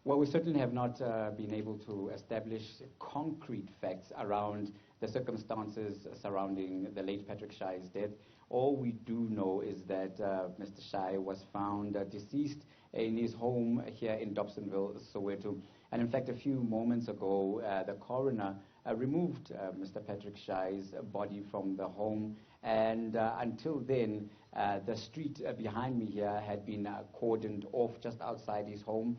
Well, we certainly have not been able to establish concrete facts around the circumstances surrounding the late Patrick Shai's death. All we do know is that Mr. Shai was found deceased in his home here in Dobsonville, Soweto. And in fact, a few moments ago, the coroner removed Mr. Patrick Shai's body from the home. And until then, the street behind me here had been cordoned off just outside his home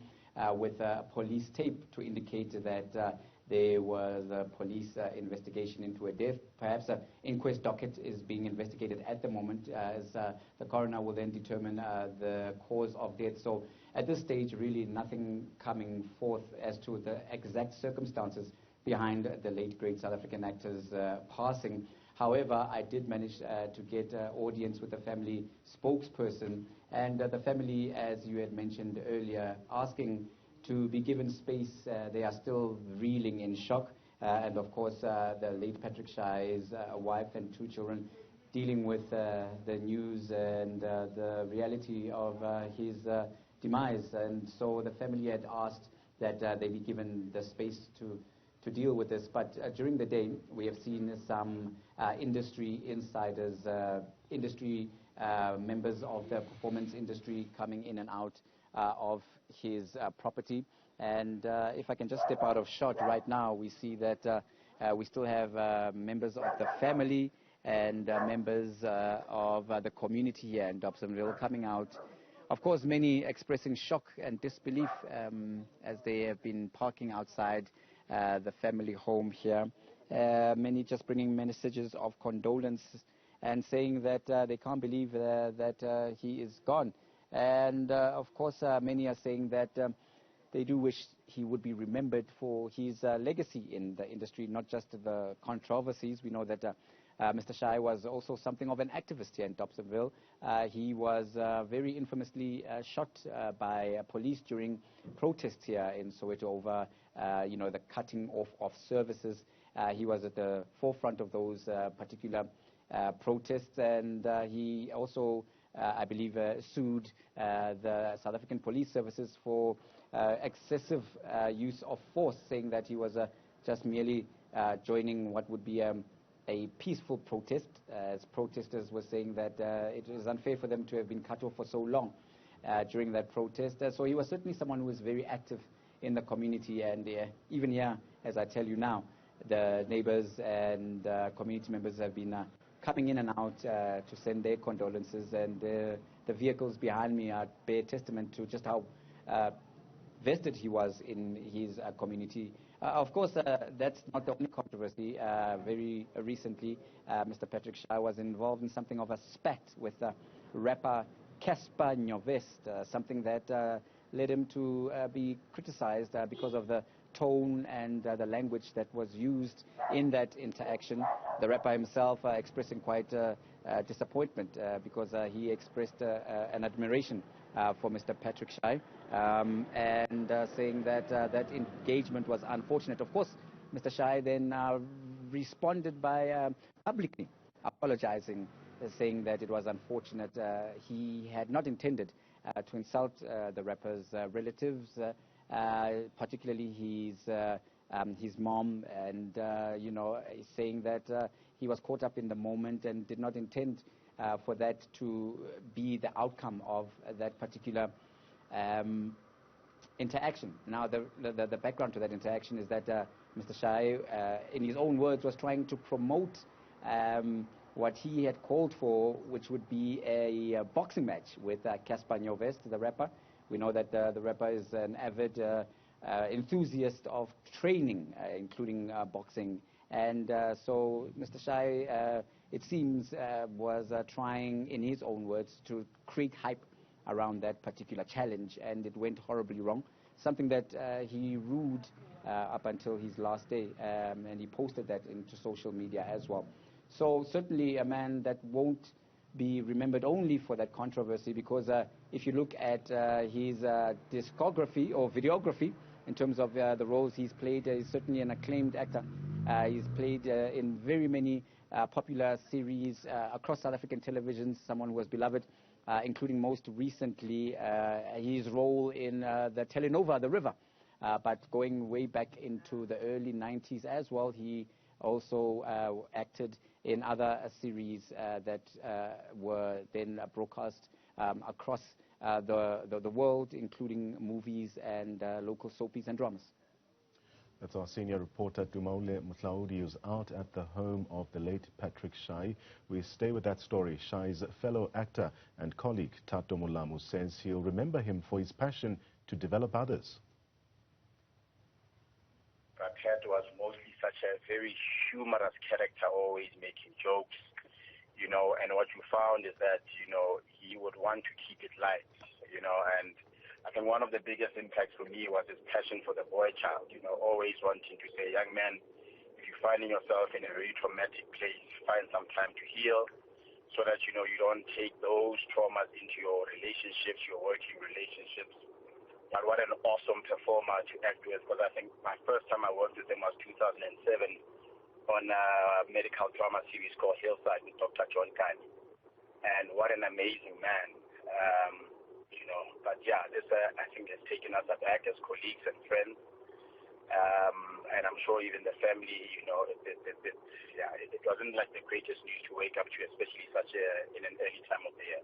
with police tape to indicate that there was a police investigation into a death. Perhaps an inquest docket is being investigated at the moment, as the coroner will then determine the cause of death. So at this stage, really nothing coming forth as to the exact circumstances behind the late great South African actor's passing. However, I did manage to get audience with the family spokesperson, and the family, as you had mentioned earlier, asking to be given space. They are still reeling in shock. And of course, the late Patrick Shai's wife and 2 children dealing with the news and the reality of his demise. And so the family had asked that they be given the space to deal with this. But during the day, we have seen some industry insiders, industry members of the performance industry coming in and out of his property. And if I can just step out of shot right now, we see that we still have members of the family and members of the community here in Dobsonville coming out. Of course, many expressing shock and disbelief as they have been parking outside the family home here. Many just bringing messages of condolence and saying that they can't believe that he is gone. And of course, many are saying that they do wish he would be remembered for his legacy in the industry, not just the controversies. We know that Mr. Shai was also something of an activist here in Dobsonville. He was very infamously shot by police during protests here in Soweto over, the cutting off of services. He was at the forefront of those particular protests, and he also, I believe, sued the South African police services for excessive use of force, saying that he was just merely joining what would be a peaceful protest, as protesters were saying that it is unfair for them to have been cut off for so long during that protest. So he was certainly someone who was very active in the community, and even here, as I tell you now, the neighbors and community members have been coming in and out to send their condolences, and the vehicles behind me bear testament to just how vested he was in his community. Of course, that's not the only controversy. Very recently, Mr. Patrick Shai was involved in something of a spat with rapper Casper Nyovest, something that led him to be criticized because of the tone and the language that was used in that interaction. The rapper himself expressing quite disappointment because he expressed an admiration for Mr. Patrick Shai, and saying that that engagement was unfortunate. Of course, Mr. Shai then responded by publicly apologizing, saying that it was unfortunate. He had not intended to insult the rapper's relatives, particularly his mom, and saying that he was caught up in the moment and did not intend for that to be the outcome of that particular interaction. Now, the background to that interaction is that Mr. Shai, in his own words, was trying to promote what he had called for, which would be a boxing match with Casper Nyovest, the rapper. We know that the rapper is an avid enthusiast of training, including boxing. And so Mr. Shai, it seems, was trying, in his own words, to create hype around that particular challenge, and it went horribly wrong. Something that he ruled up until his last day, and he posted that into social media as well. So certainly a man that won't be remembered only for that controversy, because if you look at his discography or videography, in terms of the roles he's played, he's certainly an acclaimed actor. He's played in very many popular series across South African television, someone who was beloved, including most recently his role in the telenova The River, but going way back into the early 90s as well, he also acted in other series that were then broadcast across the world, including movies and local soapies and dramas. That's our senior reporter, Tumaole Mohlaoli, who's out at the home of the late Patrick Shai. We stay with that story. Shai's fellow actor and colleague, Tato Molamu, says he'll remember him for his passion to develop others. Ted was mostly such a very humorous character, always making jokes, you know, and what you found is that, you know, he would want to keep it light, you know, and I think one of the biggest impacts for me was his passion for the boy child, you know, always wanting to say, young man, if you're finding yourself in a very traumatic place, find some time to heal so that, you know, you don't take those traumas into your relationships, your working relationships. But what an awesome performer to act with, because I think my first time I worked with him was 2007 on a medical drama series called Hillside with Dr. John Kani. And what an amazing man. You know, but yeah, this I think has taken us aback as colleagues and friends. And I'm sure even the family, you know, it wasn't like the greatest news to wake up to, especially in an early time of the year.